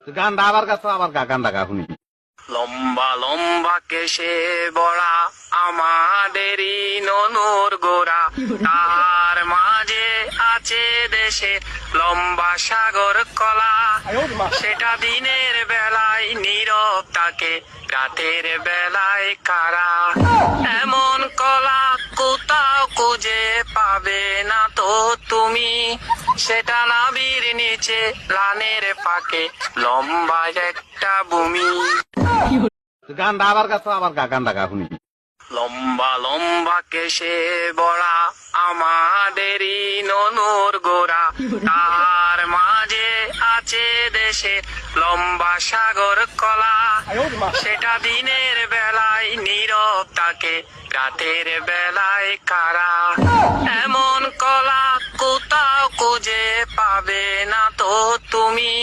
গানটা আবার গাছ আবার গানটা গা শুনি। লম্বা লম্বা কেশে বড়া আমাদেরই ননুর গোড়া, তার মাঝে আছে দেশে লম্বা সাগর কলা। সেটা দিনের বেলায় নীরব থাকে, রাতের বেলায় কারা। এমন কলা কোথাও খুঁজে পাবে না তো তুমি, সেটা নাবির নিচে লানের ফাঁকে লম্বা একটা ভূমি। গানটা আবার গাছ আবার গানটা গা শুনি। লম্বা লম্বা কেশে বড়া আমাদেরই ননুর গোড়া, তার মাঝে আছে দেশে লম্বা সাগর কলা। সেটা দিনের বেলায় নীরব থাকে, রাতের বেলায় কারা। এমন কলা কোথাও খুঁজে পাবে না তো তুমি।